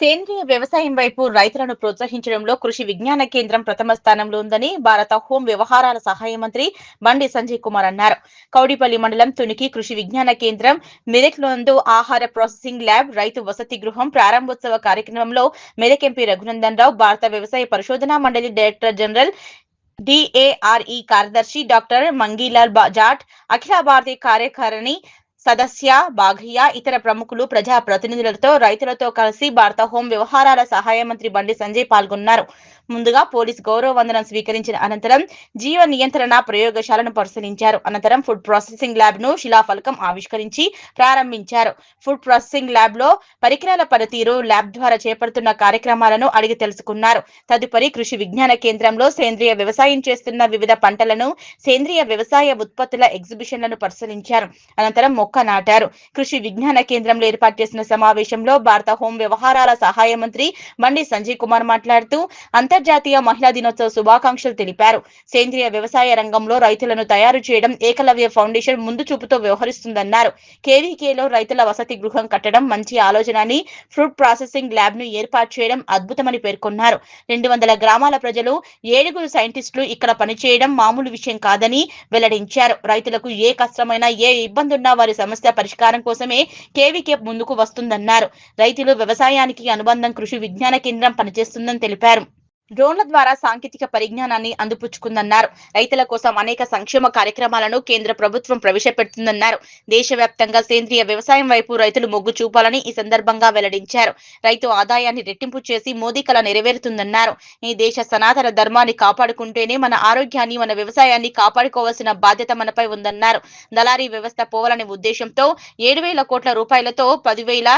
సేంద్రియ వ్యవసాయం వైపు రైతులను ప్రోత్సహించడంలో కృషి విజ్ఞాన కేంద్రం ప్రథమ స్థానంలో ఉందని భారత హోం వ్యవహారాల సహాయ మంత్రి బండి సంజయ్ కుమార్ అన్నారు. కౌడిపల్లి మండలం తునికి కృషి విజ్ఞాన కేంద్రం మెదక్లోందు ఆహార ప్రాసెసింగ్ ల్యాబ్, రైతు వసతి గృహం ప్రారంభోత్సవ కార్యక్రమంలో మెదక్ ఎంపీ రఘునందన్ రావు, భారత వ్యవసాయ పరిశోధనా మండలి డైరెక్టర్ జనరల్ డిఏఆర్ఈ కార్యదర్శి డాక్టర్ మంగీలాల్ జాట్, అఖిల భారతీయ కార్యకారిణి సదస్య బాఘయ్య, ఇతర ప్రముఖులు, ప్రజా ప్రతినిధులతో రైతులతో కలిసి భారత హోం వ్యవహారాల సహాయ మంత్రి బండి సంజయ్ పాల్గొన్నారు. ముందుగా పోలీస్ గౌరవ వందనం స్వీకరించిన అనంతరం జీవ నియంత్రణ ప్రయోగశాలను పరిశీలించారు. అనంతరం ఫుడ్ ప్రాసెసింగ్ ల్యాబ్ ను శిలాఫలకం ఆవిష్కరించి ప్రారంభించారు. ఫుడ్ ప్రాసెసింగ్ ల్యాబ్ లో పరికరాల పనితీరు, ల్యాబ్ ద్వారా చేపడుతున్న కార్యక్రమాలను అడిగి తెలుసుకున్నారు. తదుపరి కృషి విజ్ఞాన కేంద్రంలో సేంద్రియ వ్యవసాయం చేస్తున్న వివిధ పంటలను, సేంద్రియ వ్యవసాయ ఉత్పత్తుల ఎగ్జిబిషన్లను పరిశీలించారు. అనంతరం మొక్క నాటారు. కృషి విజ్ఞాన కేంద్రంలో ఏర్పాటు చేసిన సమావేశంలో భారత హోం వ్యవహారాల సహాయ మంత్రి బండి సంజయ్ కుమార్ మాట్లాడుతూ అంతర్జాతీయ మహిళా దినోత్సవ శుభాకాంక్షలు తెలిపారు. సేంద్రియ వ్యవసాయ రంగంలో రైతులను తయారు చేయడం ఏకలవ్య ఫౌండేషన్ ముందు చూపుతో వ్యవహరిస్తుందన్నారు. కేవీకేలో రైతుల వసతి గృహం కట్టడం మంచి ఆలోచన అని, ఫుడ్ ప్రాసెసింగ్ ల్యాబ్ ను ఏర్పాటు చేయడం అద్భుతమని పేర్కొన్నారు. 200 గ్రామాల ప్రజలు, 7 సైంటిస్టులు ఇక్కడ పనిచేయడం మామూలు విషయం కాదని వెల్లడించారు. రైతులకు ఏ కష్టమైనా, ఏ ఇబ్బందున్నా వారి సమస్య పరిష్కారం కోసమే కేవీకే ముందుకు వస్తుందన్నారు. రైతులు వ్యవసాయానికి అనుబంధం కృషి విజ్ఞాన కేంద్రం పనిచేస్తుందని తెలిపారు. డ్రోన్ల ద్వారా సాంకేతిక పరిజ్ఞానాన్ని అందిపుచ్చుకుందన్నారు. రైతుల కోసం అనేక సంక్షేమ కార్యక్రమాలను కేంద్ర ప్రభుత్వం ప్రవేశపెడుతుందన్నారు. దేశవ్యాప్తంగా సేంద్రియ వ్యవసాయం వైపు రైతులు మొగ్గు చూపాలని ఈ సందర్భంగా వెల్లడించారు. రైతు ఆదాయాన్ని రెట్టింపు చేసి మోదీ కల నెరవేరుతుందన్నారు. ఈ దేశ సనాతన ధర్మాన్ని కాపాడుకుంటేనే మన ఆరోగ్యాన్ని, మన వ్యవసాయాన్ని కాపాడుకోవాల్సిన బాధ్యత మనపై ఉందన్నారు. దళారీ వ్యవస్థ పోవాలనే ఉద్దేశంతో 7,000 కోట్ల రూపాయలతో 10,000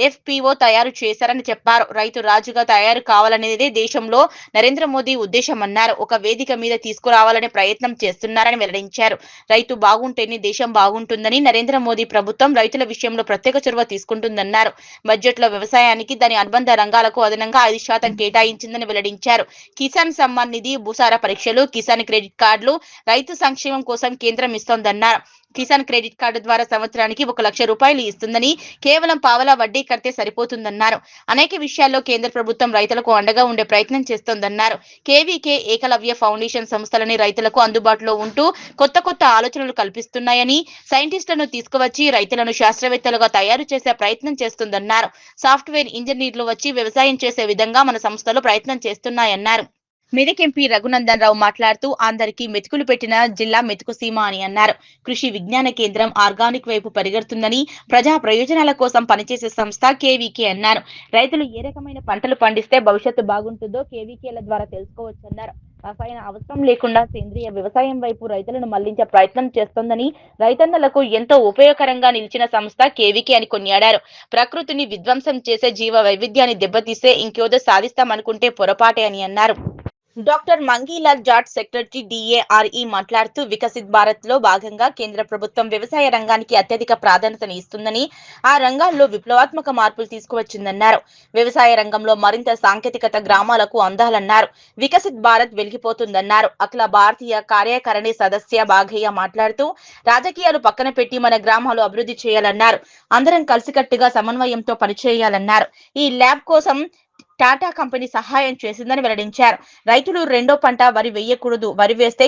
ఎఫ్పిఓ తయారు చేశారని చెప్పారు. రైతు రాజుగా తయారు కావాలనేదే దేశంలో నరేంద్ర మోదీ ఉద్దేశమన్నారు. ఒక వేదిక మీద తీసుకురావాలనే ప్రయత్నం చేస్తున్నారని వెల్లడించారు. రైతు బాగుంటేనే దేశం బాగుంటుందని, నరేంద్ర మోదీ ప్రభుత్వం రైతుల విషయంలో ప్రత్యేక చొరవ తీసుకుంటుందన్నారు. బడ్జెట్ లో వ్యవసాయానికి, దాని అనుబంధ రంగాలకు అదనంగా 5% కేటాయించిందని వెల్లడించారు. కిసాన్ సమ్మాన్ నిధి, భూసార పరీక్షలు, కిసాన్ క్రెడిట్ కార్డులు రైతు సంక్షేమం కోసం కేంద్రం ఇస్తోందన్నారు. కిసాన్ క్రెడిట్ కార్డు ద్వారా సంవత్సరానికి 1 లక్ష రూపాయలు ఇస్తుందని, కేవలం పావలా వడ్డీ కడితే సరిపోతుందన్నారు. అనేక విషయాల్లో కేంద్ర ప్రభుత్వం రైతులకు అండగా ఉండే ప్రయత్నం చేస్తోందన్నారు. కేవీకే, ఏకలవ్య ఫౌండేషన్ సంస్థలని రైతులకు అందుబాటులో ఉంటూ కొత్త ఆలోచనలు కల్పిస్తున్నాయని, సైంటిస్టులను తీసుకువచ్చి రైతులను శాస్త్రవేత్తలుగా తయారు చేసే ప్రయత్నం చేస్తుందన్నారు. సాఫ్ట్వేర్ ఇంజనీర్లు వచ్చి వ్యవసాయం చేసే విధంగా మన సంస్థలు ప్రయత్నం చేస్తున్నాయన్నారు. మెదక్ ఎంపీ రఘునందన్ రావు మాట్లాడుతూ అందరికీ మెతుకులు పెట్టిన జిల్లా మెతుకు సీమ అని అన్నారు. కృషి విజ్ఞాన కేంద్రం ఆర్గానిక్ వైపు పరిగెడుతుందని, ప్రజా ప్రయోజనాల కోసం పనిచేసే సంస్థ కేవీకే అన్నారు. రైతులు ఏ రకమైన పంటలు పండిస్తే భవిష్యత్తు బాగుంటుందో కేవీకేల ద్వారా తెలుసుకోవచ్చన్నారు. రసాయన అవసరం లేకుండా సేంద్రియ వ్యవసాయం వైపు రైతులను మళ్లించే ప్రయత్నం చేస్తోందని, రైతన్నలకు ఎంతో ఉపయోగకరంగా నిలిచిన సంస్థ కేవీకే అని కొనియాడారు. ప్రకృతిని విధ్వంసం చేసే, జీవ వైవిధ్యాన్ని దెబ్బతీసే ఇంకేదో సాధిస్తామనుకుంటే పొరపాటే అని అన్నారు. డాక్టర్ మంగీలాల్ జాట్, సెక్రటరీ డిఏఆర్ఈ మాట్లాడుతూ వికసిత్ భారత్ లో భాగంగా కేంద్ర ప్రభుత్వం వ్యవసాయ రంగానికి అత్యధిక ప్రాధాన్యతను ఇస్తుందని, ఆ రంగాల్లో విప్లవాత్మక మార్పులు తీసుకువచ్చిందన్నారు. వ్యవసాయ రంగంలో మరింత సాంకేతికత గ్రామాలకు అందాలన్నారు. వికసిత్ భారత్ వెలిగిపోతుందన్నారు. అఖిల భారతీయ కార్యకారిణి సదస్య బాఘయ్య మాట్లాడుతూ రాజకీయాలు పక్కన పెట్టి మన గ్రామాలు అభివృద్ధి చేయాలన్నారు. అందరం కలిసికట్టుగా సమన్వయంతో పనిచేయాలన్నారు. ఈ ల్యాబ్ కోసం టాటా కంపెనీ సహాయం చేసిందని వెల్లడించారు. రైతులు రెండో పంట వరి వేయకూడదు, వరి వేస్తే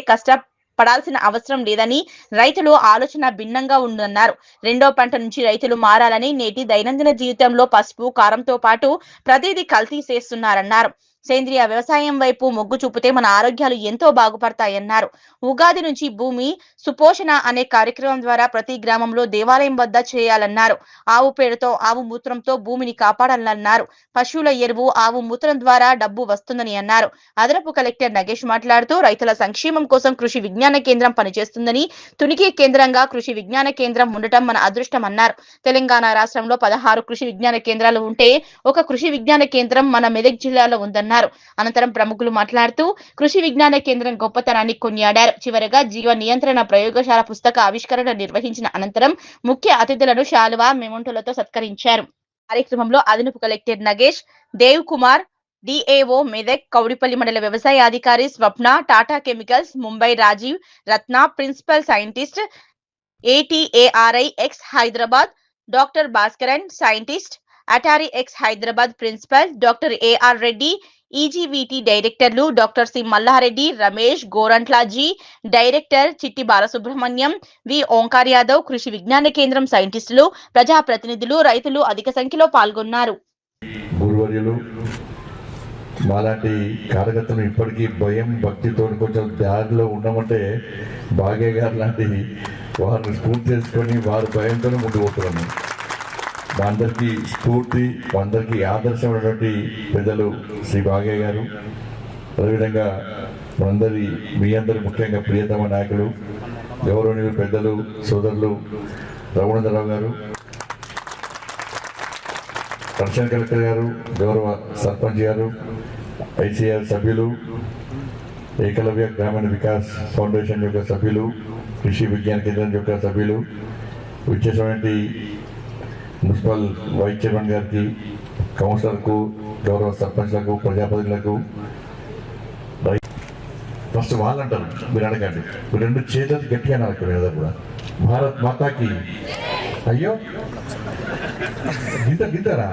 పడాల్సిన అవసరం లేదని, రైతులు ఆలోచన భిన్నంగా ఉందన్నారు. రెండో పంట నుంచి రైతులు మారాలని, నేటి దైనందిన జీవితంలో పసుపు, కారంతో పాటు ప్రతిదీ కల్తీ చేస్తున్నారన్నారు. సేంద్రియ వ్యవసాయం వైపు మొగ్గు చూపితే మన ఆరోగ్యాలు ఎంతో బాగుపడతాయన్నారు. ఉగాది నుంచి భూమి సుపోషణ అనే కార్యక్రమం ద్వారా ప్రతి గ్రామంలో దేవాలయం వద్ద చేయాలన్నారు. ఆవు పేడతో, ఆవు మూత్రంతో భూమిని కాపాడాలన్నారు. పశువుల ఎరువు, ఆవు మూత్రం ద్వారా డబ్బు వస్తుందని అన్నారు. అదనపు కలెక్టర్ నగేష్ మాట్లాడుతూ రైతుల సంక్షేమం కోసం కృషి విజ్ఞాన కేంద్రం పనిచేస్తుందని, తునికి కేంద్రంగా కృషి విజ్ఞాన కేంద్రం ఉండటం మన అదృష్టం అన్నారు. తెలంగాణ రాష్ట్రంలో 16 కృషి విజ్ఞాన కేంద్రాలు ఉంటే ఒక కృషి విజ్ఞాన కేంద్రం మన మెదక్ జిల్లాలో ఉందన్నారు. అనంతరం ప్రముఖులు మాట్లాడుతూ కృషి విజ్ఞాన కేంద్రం గొప్పతనాన్ని కొనియాడారు. చివరగా జీవ నియంత్రణ ప్రయోగశాల పుస్తక ఆవిష్కరణ నిర్వహించిన అనంతరం ముఖ్య అతిథులను శాలువా, మెమొంటోలతో సత్కరించారు. కార్యక్రమంలో అదనపు కలెక్టర్ నగేష్, దేవ్ కుమార్, డిఏఓ మెదక్, కౌడిపల్లి మండల వ్యవసాయ అధికారి Swapna, Tata chemicals Mumbai Rajeev, Ratna, principal scientist ATARI ఎక్స్ Hyderabad doctor Bhaskaran, scientist ATARI ఎక్స్ Hyderabad principal doctor A R, Reddy డైరెక్టర్లు డాక్టర్ సి మల్లారెడ్డి, రమేష్, గోరంట్లాజీ డైరెక్టర్ చిట్టి బాలసుబ్రహ్మణ్యం, వి ఓంకార్ యాదవ్, కృషి విజ్ఞాన కేంద్రం సైంటిస్టులు, ప్రజాప్రతినిధులు, రైతులు అధిక సంఖ్యలో పాల్గొన్నారు. మాలాంటి కార్యకర్తలు ఇప్పటికీ భయం భక్తితో కొంచెం దారిలో ఉన్నామంటే భాగ్య గారు లాంటి వారిని స్ఫూర్తి చేసుకొని వారి భయంతో ముందుకు పోతున్నాము. మా అందరికీ స్ఫూర్తి, మా అందరికీ ఆదర్శమైనటువంటి పెద్దలు శ్రీ భాగ్య గారు, అదేవిధంగా మీ అందరి ముఖ్యంగా ప్రియతమ నాయకులు గౌరవనీయులు పెద్దలు సోదరులు రఘునందరావు గారు, అడిషనల్ కలెక్టర్ గారు, గౌరవ సర్పంచ్ గారు, ఐసీఆర్ సభ్యులు, ఏకలవ్య గ్రామీణ వికాస్ ఫౌండేషన్ యొక్క సభ్యులు, కృషి విజ్ఞాన కేంద్రం యొక్క సభ్యులు, విచ్చేసినటువంటి మున్సిపల్ వైస్ చైర్మన్ గారికి, కౌన్సిలర్కు, గౌరవ సర్పంచ్లకు, ప్రజాప్రతినిధులకు. ఫస్ట్ వాళ్ళు అంటారు, మీరు అడగండి, మీరు రెండు చేతులు గట్టిగా అన్నారు కదా కూడా, భారత్ మాతాకి. అయ్యో గింతరా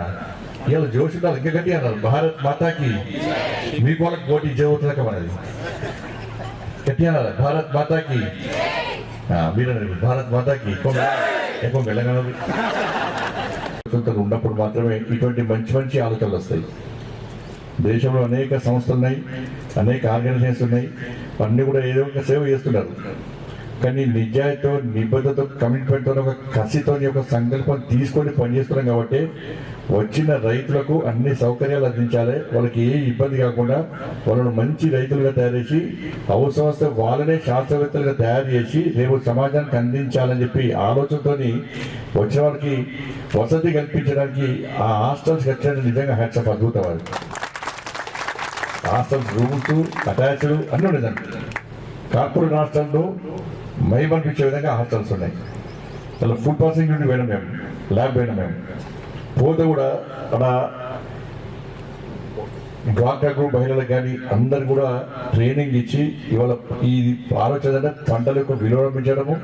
ఇవాళ జోష్ ఉండాలి, ఇంకా గట్టి అన్నారు, భారత్ మాతాకి. మీ వాళ్ళకి పోటీ చేయవుతుందక మనది గట్టి అన్నారు, భారత్ మాతాకి. మీరు భారత్ మాతాకి ఎక్కువ వెళ్ళగలరు. ఉన్నప్పుడు మాత్రమే ఇటువంటి మంచి మంచి ఆలోచనలు వస్తాయి. దేశంలో అనేక సంస్థలు ఉన్నాయి, అనేక ఆర్గనైజేషన్స్ ఉన్నాయి, అన్నీ కూడా ఏదో ఒక సేవ చేస్తున్నారు. కానీ నిజాయితీతో, నిబద్ధతతో, కమిట్మెంట్తో, ఒక కసితో, ఒక సంకల్పం తీసుకొని పనిచేస్తున్నాం కాబట్టి వచ్చిన రైతులకు అన్ని సౌకర్యాలు అందించాలి, వాళ్ళకి ఏ ఇబ్బంది కాకుండా వాళ్ళను మంచి రైతులుగా తయారు చేసి అవసరం వస్తే వాళ్ళనే శాస్త్రవేత్తలుగా తయారు చేసి రేపు సమాజానికి అందించాలని చెప్పి ఆలోచనతో వచ్చిన వాళ్ళకి వసతి కల్పించడానికి ఆ హాస్టల్స్ కట్టడం నిజంగా హ్యాట్సాప్ అద్భుతం. అది హాస్టల్స్ రూమ్స్ అటాచ్డ్ అన్నీ ఉండేదండి. కార్పొరేట్ హాస్టల్లో మైమనిపించే విధంగా హాస్టల్స్ ఉన్నాయి. అలా ఫుడ్ ప్రాసెసింగ్ నుండి పోయినాం మేము, ల్యాబ్ పోయినాం మేము. పోతే కూడా అక్కడ డ్వాక్రా గ్రూప్ మహిళలకు కానీ అందరు కూడా ట్రైనింగ్ ఇచ్చి ఇవాళ ఈ ఆలోచన పంటల యొక్క విలువ పెంచడము,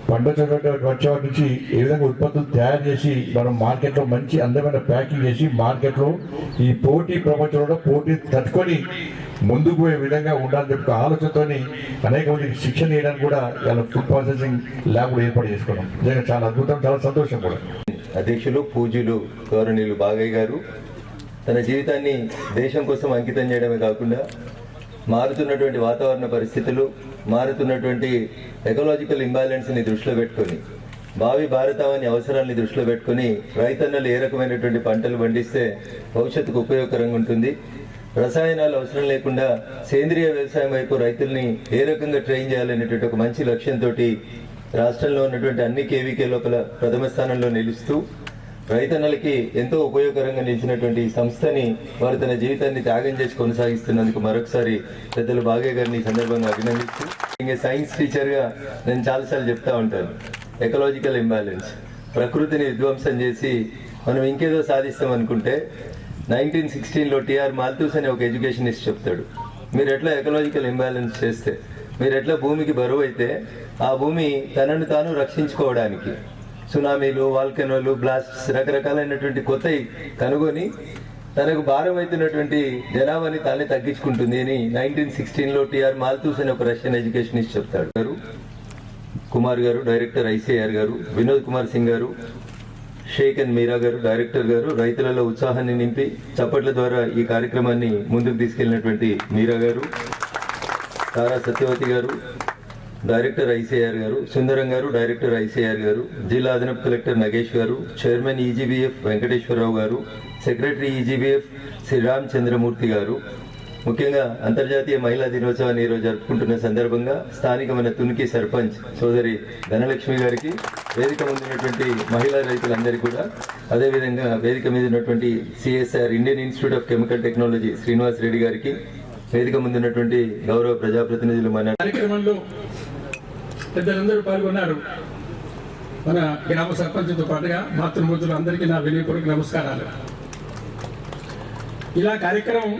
పంట వచ్చే వాటి నుంచి ఏ విధంగా ఉత్పత్తులు తయారు చేసి మనం మార్కెట్లో మంచి అందమైన ప్యాకింగ్ చేసి మార్కెట్లో ఈ పోటీ ప్రపంచంలో పోటీ తట్టుకొని ముందుకు పోయే విధంగా ఉండాలని చెప్పి ఆలోచనతో అనేక మందికి శిక్షణ ఇవ్వడానికి కూడా ఇలా ఫుడ్ ప్రాసెసింగ్ ల్యాబ్ కూడా ఏర్పాటు చేసుకోవడం నిజంగా చాలా అద్భుతం, చాలా సంతోషం కూడా. అధ్యక్షులు పూజ్యులు గౌరవనీయులు బాగయ్య గారు తన జీవితాన్ని దేశం కోసం అంకితం చేయడమే కాకుండా మారుతున్నటువంటి వాతావరణ పరిస్థితులు, మారుతున్నటువంటి ఎకలాజికల్ ఇంబ్యాలెన్స్ని దృష్టిలో పెట్టుకొని, భావి భారతావని అవసరాన్ని దృష్టిలో పెట్టుకొని రైతన్నలు ఏ రకమైనటువంటి పంటలు పండిస్తే భవిష్యత్తుకు ఉపయోగకరంగా ఉంటుంది, రసాయనాలు అవసరం లేకుండా సేంద్రియ వ్యవసాయం వైపు రైతుల్ని ఏ రకంగా ట్రైన్ చేయాలనేటువంటి ఒక మంచి లక్ష్యంతో రాష్ట్రంలో ఉన్నటువంటి అన్ని కేవీకే లోపల ప్రథమ స్థానంలో నిలుస్తూ రైతన్నలకి ఎంతో ఉపయోగకరంగా నిలిచినటువంటి ఈ సంస్థని వారు తన జీవితాన్ని త్యాగం చేసి కొనసాగిస్తున్నందుకు మరొకసారి పెద్దలు బాగయ్య గారిని ఈ సందర్భంగా అభినందిస్తూ, ఇంకా సైన్స్ టీచర్గా నేను చాలాసార్లు చెప్తా ఉంటాను, ఎకలాజికల్ ఇంబ్యాలెన్స్, ప్రకృతిని విధ్వంసం చేసి మనం ఇంకేదో సాధిస్తాం అనుకుంటే 1916లో టిఆర్ మాల్తూస్ అనే ఒక ఎడ్యుకేషనిస్ట్ చెప్తాడు, మీరు ఎట్లా ఎకలాజికల్ ఇంబ్యాలెన్స్ చేస్తే, మీరు ఎట్లా భూమికి బరువు అయితే ఆ భూమి తనను తాను రక్షించుకోవడానికి సునామీలు, వాల్కెనోలు, బ్లాస్ట్స్ రకరకాలైనటువంటి కొత్తవి కనుగొని తనకు భారం అవుతున్నటువంటి జనాభాని తానే తగ్గించుకుంటుంది అని 1916లో టిఆర్ మాల్తూస్ అనే ఒక రష్యన్ ఎడ్యుకేషనిస్ట్ చెప్తాడు. కుమార్ గారు డైరెక్టర్ ఐసీఆర్ గారు, వినోద్ కుమార్ సింగ్ గారు, షేక్ అండ్ మీరా గారు డైరెక్టర్ గారు, రైతులలో ఉత్సాహాన్ని నింపి చప్పట్ల ద్వారా ఈ కార్యక్రమాన్ని ముందుకు తీసుకెళ్లినటువంటి మీరా గారు, తారా సత్యవతి గారు డైరెక్టర్ ఐసీఆర్ గారు, సుందరం గారు డైరెక్టర్ ఐసీఆర్ గారు, జిల్లా అదనపు కలెక్టర్ నగేష్ గారు, చైర్మన్ ఈజీబీఎఫ్ వెంకటేశ్వరరావు గారు, సెక్రటరీ ఈజీబీఎఫ్ శ్రీరామ్ చంద్రమూర్తి గారు. ముఖ్యంగా అంతర్జాతీయ మహిళా దినోత్సవాన్ని ఈరోజు జరుపుకుంటున్న సందర్భంగా స్థానికమైన తునికి సర్పంచ్ సోదరి ధనలక్ష్మి గారికి, వేదిక ముందున్నటువంటి మహిళా రైతులందరికీ కూడా, అదేవిధంగా వేదిక మీద ఉన్నటువంటి CSR Indian institute of chemical technology Srinivas Reddy గారికి, వేదిక ముందున్నటువంటి గౌరవ ప్రజాప్రతినిధులు, మన కార్యక్రమంలో పెద్దలందరూ పాల్గొన్నారు. మన గ్రామ సర్పంచ్తో పాటుగా మాతృమూర్తులు అందరికీ నా వినయపూర్వక నమస్కారాలు. ఇలా కార్యక్రమం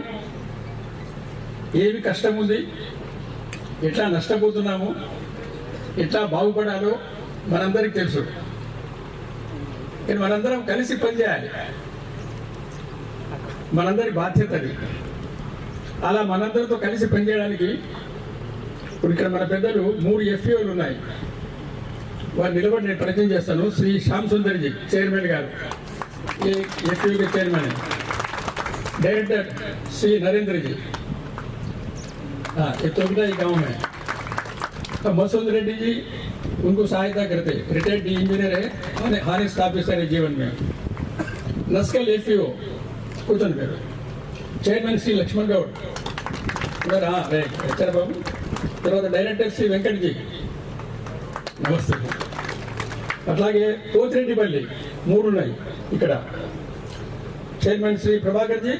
ఏమి కష్టం ఉంది, ఎట్లా నష్టపోతున్నాము, ఎట్లా బాగుపడాలో మనందరికీ తెలుసు. కానీ మనందరం కలిసి పనిచేయాలి, మనందరి బాధ్యత అది. అలా మనందరితో కలిసి పనిచేయడానికి ఇప్పుడు ఇక్కడ మన పెద్దలు 3 FPOలు ఉన్నాయి. వారు నిలబడి నేను పరిచయం చేస్తాను. శ్రీ శ్యామ్ సుందర్జీ చైర్మన్ గారు, ఈ FPO के चेयरमैन है. डायरेक्टर श्री नरेंद्र जी, हाँ ये तोगड़ा ही गाँव में. मसूद रेड्डी जी उनको सहायता करते, रिटायर्ड इंजीनियर है और हारेस्ट ऑफिसर है जीवन में. नस्कल FPO కూర్చొని పేరు చైర్మన్ శ్రీ లక్ష్మణ్ గౌడ్ రైట్ వచ్చారు బాబు. తర్వాత డైరెక్టర్ శ్రీ వెంకట్జీ నమస్తే. అట్లాగే పోతిరెడ్డిపల్లి 3 ఉన్నాయి ఇక్కడ. Chairman Shri Prabhakar G,